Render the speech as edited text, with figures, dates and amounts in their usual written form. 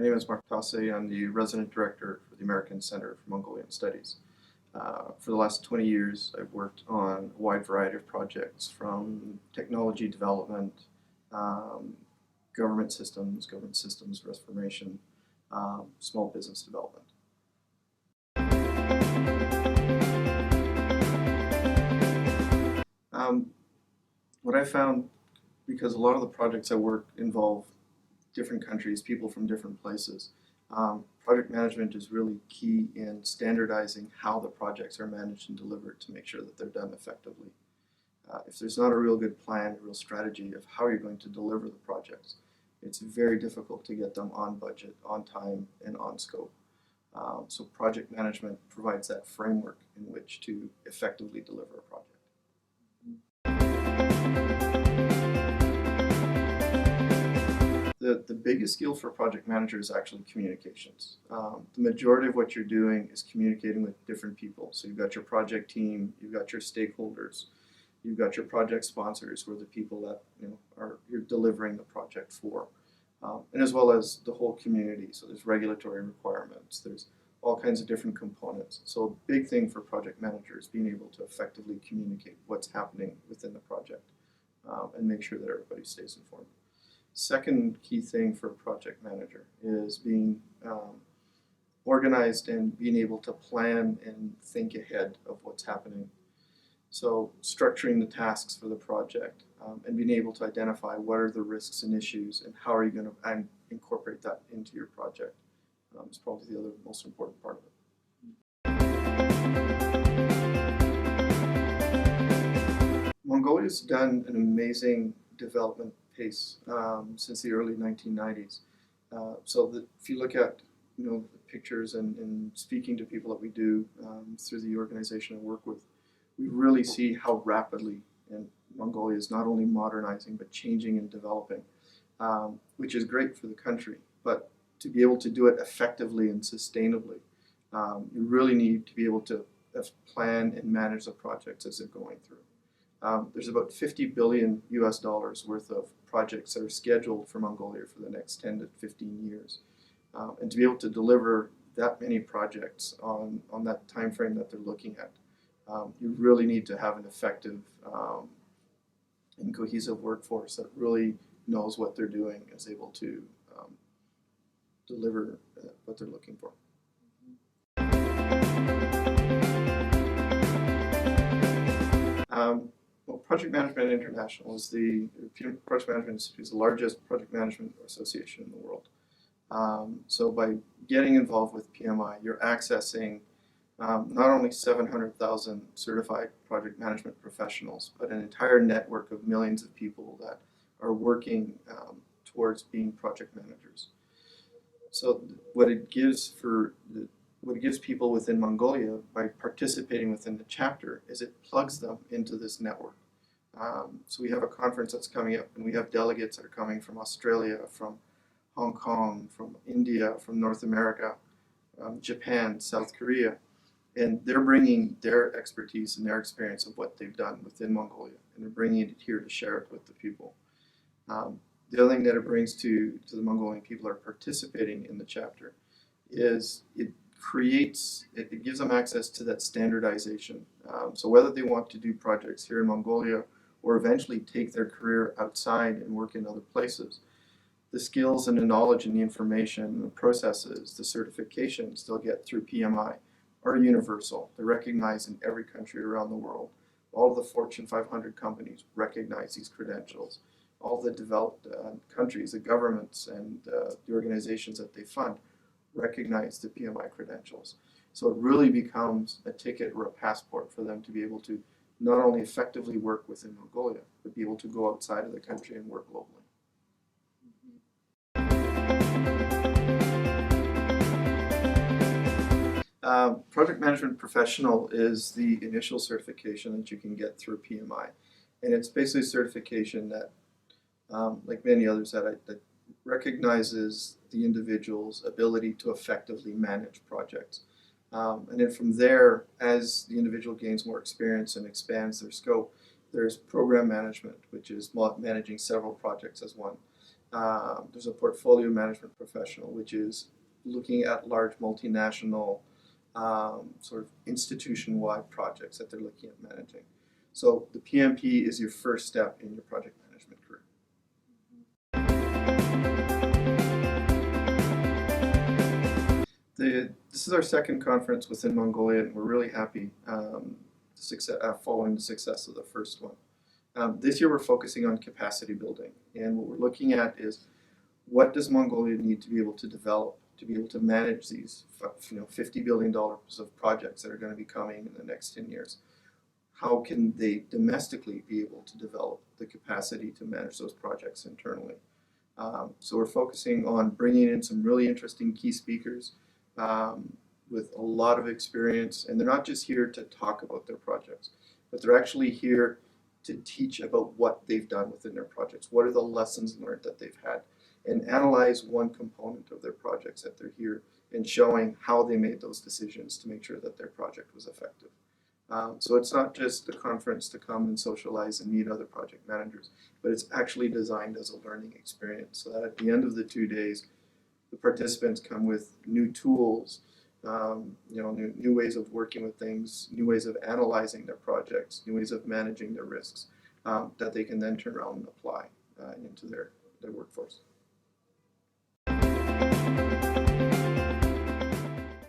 My name is Marc Tasse. I'm the resident director for the American Center for Mongolian Studies. For the last 20 years, I've worked on a wide variety of projects from technology development, government systems transformation, small business development. What I found, because a lot of the projects I work involve different countries, people from different places, project management is really key in standardizing how the projects are managed and delivered to make sure that they're done effectively. If there's not a real good plan, a real strategy of how you're going to deliver the projects, it's very difficult to get them on budget, on time, and on scope. So project management provides that framework in which to effectively deliver a project. The biggest skill for a project manager is actually communications. The majority of what you're doing is communicating with different people. So you've got your project team, you've got your stakeholders, you've got your project sponsors, who are the people that you're delivering the project for, and as well as the whole community. So there's regulatory requirements, there's all kinds of different components. So a big thing for project managers is being able to effectively communicate what's happening within the project and make sure that everybody stays informed. Second key thing for a project manager is being organized and being able to plan and think ahead of what's happening. So structuring the tasks for the project and being able to identify what are the risks and issues and how are you going to incorporate that into your project is probably the other most important part of it. Mongolia's done an amazing development pace since the early 1990s. If you look at the pictures and speaking to people that we do through the organization I work with, we really see how rapidly Mongolia is not only modernizing but changing and developing, which is great for the country. But to be able to do it effectively and sustainably, you really need to be able to plan and manage the projects as they're going through. There's about $50 billion worth of projects that are scheduled for Mongolia for the next 10 to 15 years. And to be able to deliver that many projects on that time frame that they're looking at, you really need to have an effective and cohesive workforce that really knows what they're doing and is able to deliver what they're looking for. Well, Project Management International is the Project Management Institute is the largest project management association in the world. So by getting involved with PMI, you're accessing not only 700,000 certified project management professionals, but an entire network of millions of people that are working towards being project managers. So what it gives people within Mongolia by participating within the chapter is it plugs them into this network. So we have a conference that's coming up, and we have delegates that are coming from Australia, from Hong Kong, from India, from North America, Japan, South Korea, and they're bringing their expertise and their experience of what they've done within Mongolia, and they're bringing it here to share it with the people. The other thing that it brings to the Mongolian people who are participating in the chapter is it gives them access to that standardization. So whether they want to do projects here in Mongolia or eventually take their career outside and work in other places, the skills and the knowledge and the information, the processes, the certifications they'll get through PMI are universal. They're recognized in every country around the world. All of the Fortune 500 companies recognize these credentials. All the developed countries, the governments, and the organizations that they fund recognize the PMI credentials. So it really becomes a ticket or a passport for them to be able to not only effectively work within Mongolia, but be able to go outside of the country and work globally. Project Management Professional is the initial certification that you can get through PMI. And it's basically a certification that, like many others, that recognizes the individual's ability to effectively manage projects. And then from there, as the individual gains more experience and expands their scope, there's program management, which is managing several projects as one. There's a portfolio management professional, which is looking at large multinational sort of institution-wide projects that they're looking at managing. So the PMP is your first step in your project management career. This is our second conference within Mongolia, and we're really happy following the success of the first one. This year we're focusing on capacity building, and what we're looking at is what does Mongolia need to be able to develop, to be able to manage these $50 billion of projects that are going to be coming in the next 10 years. How can they domestically be able to develop the capacity to manage those projects internally? So we're focusing on bringing in some really interesting key speakers with a lot of experience, and they're not just here to talk about their projects, but they're actually here to teach about what they've done within their projects. What are the lessons learned that they've had? And analyze one component of their projects that they're here and showing how they made those decisions to make sure that their project was effective. So it's not just a conference to come and socialize and meet other project managers, but it's actually designed as a learning experience so that at the end of the 2 days, the participants come with new tools, new ways of working with things, new ways of analyzing their projects, new ways of managing their risks that they can then turn around and apply into their workforce.